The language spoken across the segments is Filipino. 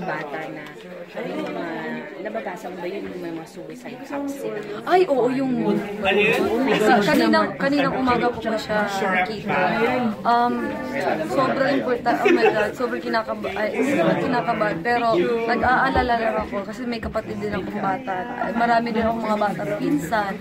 bata na yung mga nababasa mo ba yun yung mga suicide apps sila? Ay, oo, yung kaninang umaga ko pa siya nakita. Sobrang important, oh my God, sobrang kinakabahan, hindi naman kinakabahan, pero nag-aalala lang ako kasi may kapatid din akong bata. Marami din akong mga bata pinsan.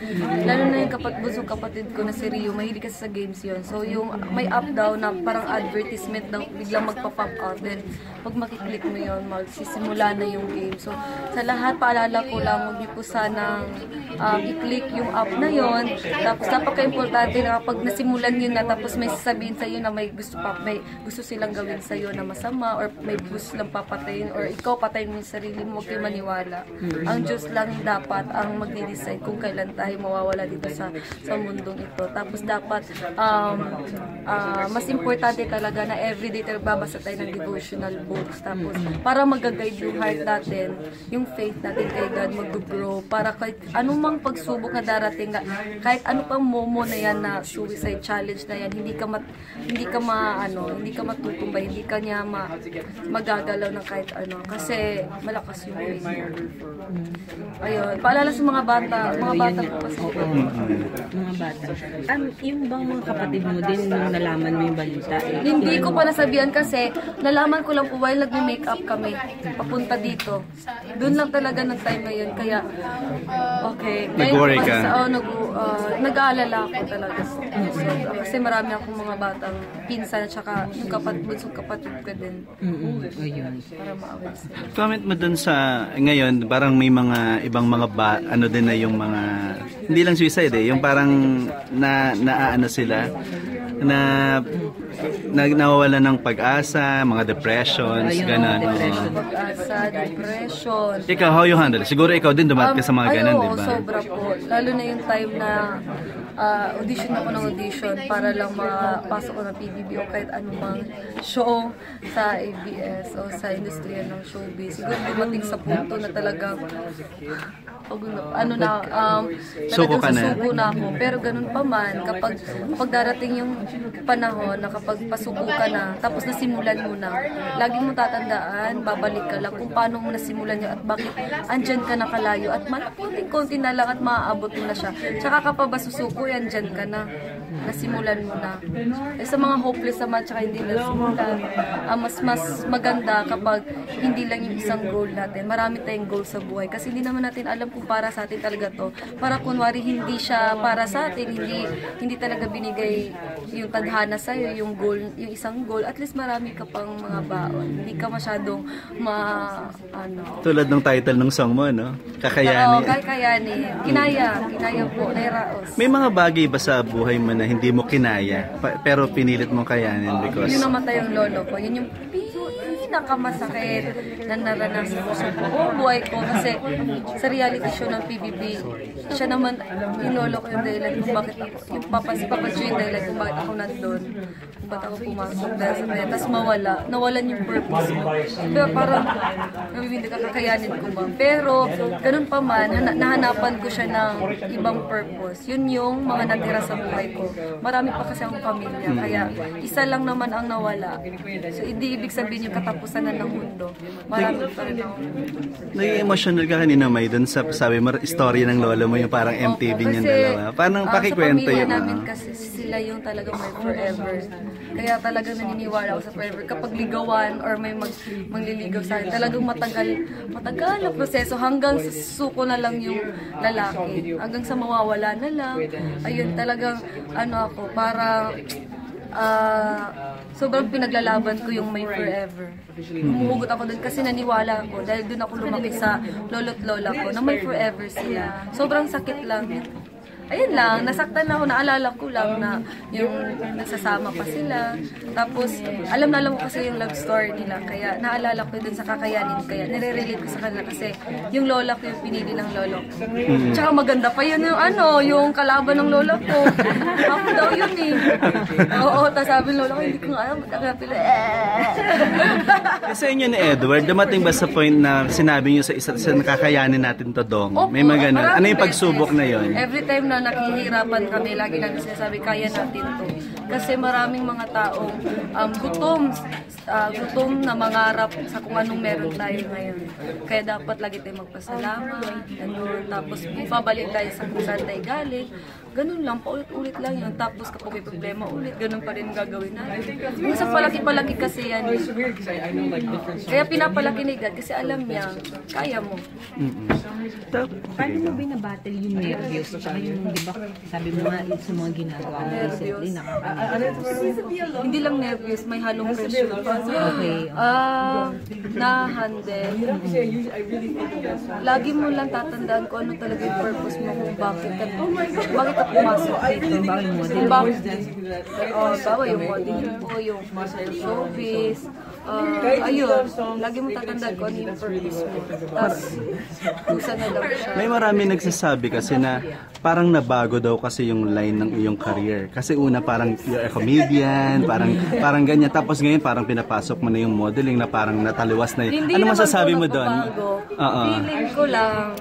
Lalo na yung busong kapatid ko na si Rio, mahilig kasi sa games yun. So yung may app daw na parang advertisement daw biglang magpa-pop out. Then pag makiklik mo yun, magsisimula na yung game. So sa lahat, paalala ko lang, huwag niyo po sanang i-click yung app na yun. Tapos napaka-importante na kapag nasimulan yun na tapos may sasabihin sa'yo na may gusto silang gawin sa'yo na masama or may gusto lang papatayin or ikaw patayin mo yung sarili mo, huwag kayo maniwala. Ang Diyos lang dapat ang magde-decide kung kailan tayo mawawala dito sa mundong ito. Tapos dapat mas importante talaga na everyday tayo babasa tayo ng devotional books. Tapos para mag-guide yung heart natin, yung faith natin kay God mag-grow. Para kahit anumang pagsubok na darating, kahit ano pang momo na yan na suicide challenge na yan, hindi ka matutumbay, hindi ka niya magagalaw ng kahit ano. Kasi malakas yung faith mo. Ayun. Paalala sa mga bata ko kasi. Mga bata. Yung bang mga kapatid mo din nung nalaman mo yung balita? Hindi ko pa nasabihan kasi nalaman ko lang po while nagme-makeup kami papunta dito. Doon lang talaga ng time na yun. Kaya, okay. Nag-worry ka? Nag-aalala ako talaga. Kasi marami akong mga batang pinsan at saka yung bunsong kapatid ko din. Para maawal sila. Comment mo dun sa, ngayon, parang may mga ibang mga ano din na yung mga, hindi lang suicide yung parang naaano sila, na nawawala ng pag-asa, mga depressions, gano'n. Pag-asa, depression. Ikaw, how you handle? Siguro ikaw din dumating ka sa mga gano'n, di ba? Sobra po. Lalo na yung time na audition ako ng audition para lang mapasok ko ng PBB o kahit anumang show sa ABS o sa industriya ng showbiz. Siguro dumating sa punto na talagang suko na ako. Pero ganun pa man, kapag darating yung panahon na kapag pasuko ka na, tapos nasimulan mo na, lagi mo tatandaan, babalik ka lang kung paano mo nasimulan niya at bakit andyan ka na kalayo at konti-konti na lang at maaabot mo na siya. Tsaka kapag susuko, andyan ka na, nasimulan mo na. Sa mga hopeless naman, tsaka hindi nasimulan, mas maganda kapag hindi lang yung isang goal natin. Marami tayong goal sa buhay kasi hindi naman natin alam kung para sa atin talaga to. Para kunwari hindi siya para sa atin, hindi talaga binigay yung tadhana sa'yo, yung goal, yung isang goal, at least marami ka pang mga baon. Hindi ka masyadong tulad ng title ng song mo, no? Kakayani. Oo, kakayani. Kinaya po, nairaos. May mga bagay ba sa buhay mo na hindi mo kinaya, pero pinilit mo kayanin because... Yung namatay yung lolo ko, yun yung pinakamasakit na naranasan ko sa buhay ko kasi sa reality show ng PBB, siya naman, yung lolo ko yung dahilan kung bakit ako, yung papa Chu yung dahilan kung bakit ako nandun, kung bakit ako pumasok dahil sa kanya, tapos nawalan yung purpose ko. Pero parang, hindi ka kakayanin ko ba? Pero, ganun pa man, nahanapan ko siya ng ibang purpose. Yun yung mga natira sa buhay ko. Marami pa kasi akong pamilya, kaya isa lang naman ang nawala. So, hindi ibig sabihin yung katapusan na ng mundo. Marami pa rin ako. Naging emotional ka kanina, May, dun sa sabi mo, istorya ng lola mo, yung parang MTV niyang dalawa. Parang pakikwento yun. Sa pamilya namin kasi sila yung talagang may forever. Kaya talagang naniniwala ako sa forever. Kapag ligawan or may mangliligaw sa akin, talagang matagal na proseso hanggang sa suko na lang yung lalaki. Hanggang sa mawawala na lang. Ayun, talagang ako, para sobrang pinaglalaban ko yung may forever. Humuhugot ako dun kasi naniwala ako dahil dun ako lumaki sa lolo't lola ko na may forever sila. Sobrang sakit lang. Ayun lang, nasaktan ako, naalala ko lang na yung nagsasama pa sila. Tapos, alam ko kasi yung love story nila. Kaya naalala ko dun sa kakayanin. Kaya nire-relate ko sa kanila kasi yung lola ko yung pinili ng lolo ko. Tsaka maganda pa yun yung kalaban ng lola ko. Ako daw yun eh. Oo, tapos sabi ng lola ko, hindi ko nga alam, pila. Sa inyo ni Edward, dumating ba sa point na sinabi niyo sa isa sa nakakayanin natin to, Dong? May mga ganun. Ano yung pagsubok na yun? Every time na naman naghihirapan kami, lagi namin sinasabi, kaya natin to. Kasi maraming mga taong gutom na mangarap sa kung anong meron tayo ngayon. Kaya dapat lagi tayo magpasalamat, ganun. Tapos babalik tayo sa kung saan tayo galing. Ganun lang, paulit-ulit lang yun. Tapos kapag may problema ulit, ganun pa rin gagawin natin. Minsan palaki-palaki kasi yan. Kaya pinapalaki ni God kasi alam niya, kaya mo. Paano mo binabattle yung nervyos? Tsaka yung, di ba, sabi mo nga sa mga ginagawa mo recently, nakaka-nervyos. Hindi lang nervous, may halong pressure pa. Okay. Na-handle. Lagi mo lang tatandaan kung ano talaga yung purpose mo, kung bakit ka pumasok dito. Bakit model? Bawa yung modeling po, yung showbiz. Ayun, lagi mo tatandaan kung ano yung purpose mo. Tapos, kung saan na lang siya. May marami nagsasabi kasi na parang nabago daw kasi yung line ng iyong career. Kasi una parang you're a comedian, parang ganyan. Tapos ngayon parang pinapasok mo na yung modeling na parang nataliwas na yun. Ano masasabi mo doon? Feeling ko lang,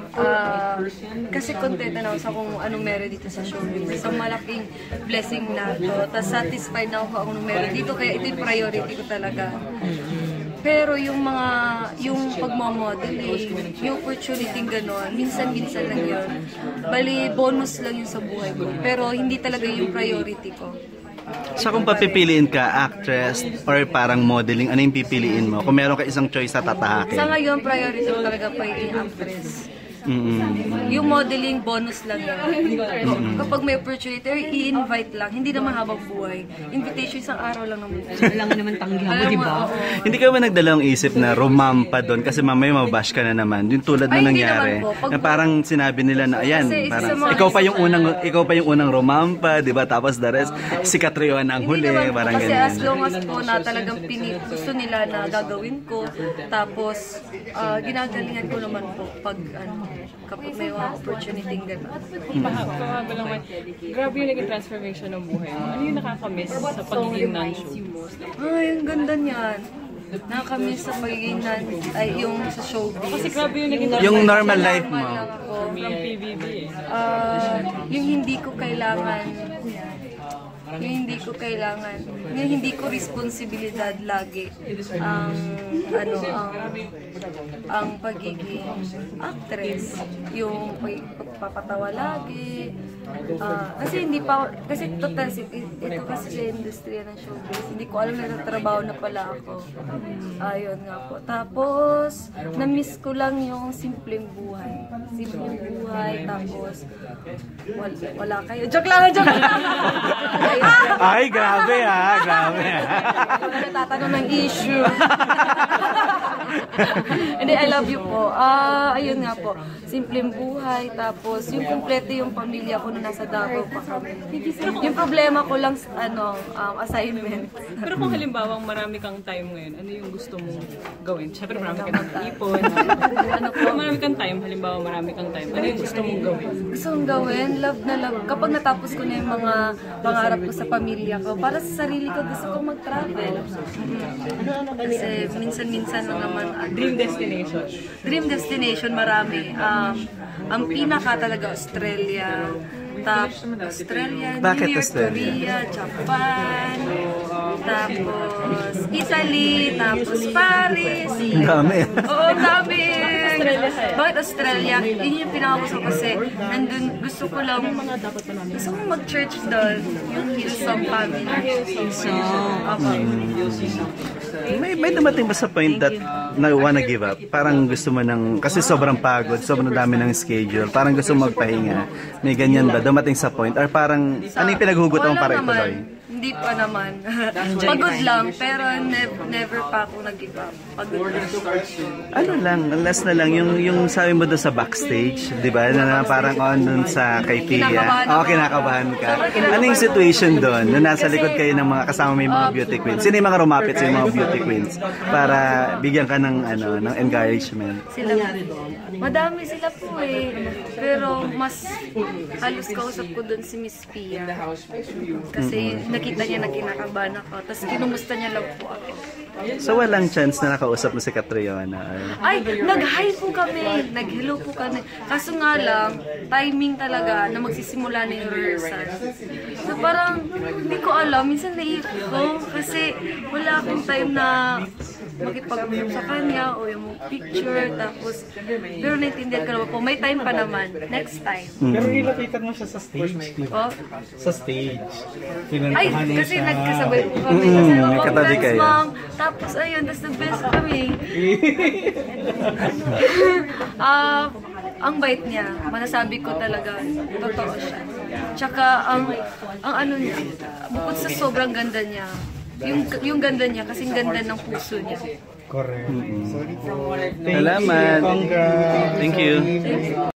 kasi content na ako sa kung anong meron dito sa showbiz. So malaking blessing na to. Tapos satisfied na ako kung anong meron dito. Kaya ito yung priority ko talaga. Pero yung pagmamodeling, yung opportunity gano'n, minsan-minsan lang yun. Bali, bonus lang yun sa buhay ko. Pero hindi talaga yung priority ko. So kung papipiliin ka, actress or parang modeling, ano yung pipiliin mo? Kung meron ka isang choice na tatahakin? Sa ngayon, priority ko talaga pagiging actress. Yung modeling, bonus lang yan. Kapag may opportunity, i-invite lang. Hindi naman habang buhay. Invitation, isang araw lang naman. Kailangan naman tanggihan mo, di ba? Hindi ka ba nagdalang isip na rumampa doon? Kasi mamaya mabash ka na naman. Yung tulad na nangyari. Na parang sinabi nila na, ayan, parang, ikaw pa yung unang rumampa, di ba? Tapos the rest, si Catriona ang huli. Parang kasi ganyan. as long as po na talagang gusto nila na gagawin ko, tapos ginagalingan ko naman po pag kapag may mga opportunity gano'n. Pahago lang man. Grabe yung naging transformation ng buhay mo. Ano yung nakakamiss sa pagiging non-showbiz? Ay, ang ganda niyan. Nakakamiss sa pagiging yung sa showbiz. Kasi grabe yung naging Yung normal life mo. from PBB eh. Yung hindi ko kailangan, yung hindi ko responsibilidad lagi ang pagiging actress, yung pagpapatawa lagi. Kasi ito kasi sa industriya ng showbiz, hindi ko alam na trabaho na pala ako. Ayun nga po. Tapos, na-miss ko lang yung simpleng buhay. Tapos, wala kayo. Joke lang! Ay, grabe grabe. Ako natatanong ng issue. Hindi, I love you po. Ayun nga po, simpleng buhay, tapos yung kumpleto yung pamilya ko na nasa Davao pa kami. Yung problema ko lang, assignment. Pero kung halimbawa marami kang time ngayon, ano yung gusto mong gawin? Siyempre marami kang ipon. Kung marami kang time, halimbawa marami kang time, ano yung gusto mong gawin? Gusto kong gawin, love na love. Kapag natapos ko na yung mga pangarap ko sa pamilya ko, para sa sarili ko, gusto kong mag-travel. Kasi minsan-minsan lang naman. Dream destination? Dream destination, marami. Ang pinaka talaga, Australia. Tapos Australia, Bakit New York, Australia? Korea, Japan, tapos Italy, tapos Paris. Ang dami. Oo, ang dami. Bakit Australia? Yun yung pinakagusto ko kasi nandun, gusto ko mag-church doon. Yung Hillsong family. May dumating ba sa point that na wanna give up? Parang gusto mo kasi sobrang pagod, sobrang dami ng schedule, parang gusto mo magpahinga. May ganyan ba? Dumating sa point? Or parang, ano yung pinaghugutan mo para ituloy? Hindi pa naman. Pagod lang, pero never pa ako nag-give up. Pagod lang. Ano lang, last na lang, yung sabi mo doon sa backstage, di ba? Na parang doon sa kay Pia. Kinakabahan ka. Ano yung situation doon? Na nasa likod kayo ng mga kasama may mga beauty queens. Sino yung mga rumapit sa mga beauty queens? Para bigyan ka ng encouragement. Madami sila po eh. Pero mas halos kausap ko doon si Miss Pia. Kasi nakita niya na kinakabahan ako. Tapos kinumusta niya lang po ako. So walang chance na nakausap mo si Catriona? Ay, nag-hi po kami, nag-hello po kami. Kaso nga lang, timing talaga na magsisimula na yung rehearsal. So parang, hindi ko alam, minsan naiip ko kasi wala akong time na makipag-usap sa kanya o yung picture, tapos, pero naintindihan ko naman po, may time pa naman, next time. Pero nilapitan mo siya sa stage, di ba? Oh? Sa stage. Ay, Pinuntahan mo kasi siya. nagkasabay po kami. Kasi katabi congrats, kayo. ma'am. Tapos, ayun, tapos the-best kami. Ang bait niya, manasabi ko talaga, totoo siya. Tsaka, ang ano niya, bukod sa sobrang ganda niya, yung ganda niya, kasing ganda ng puso niya. Correct. Salamat. Congrats. Thank you.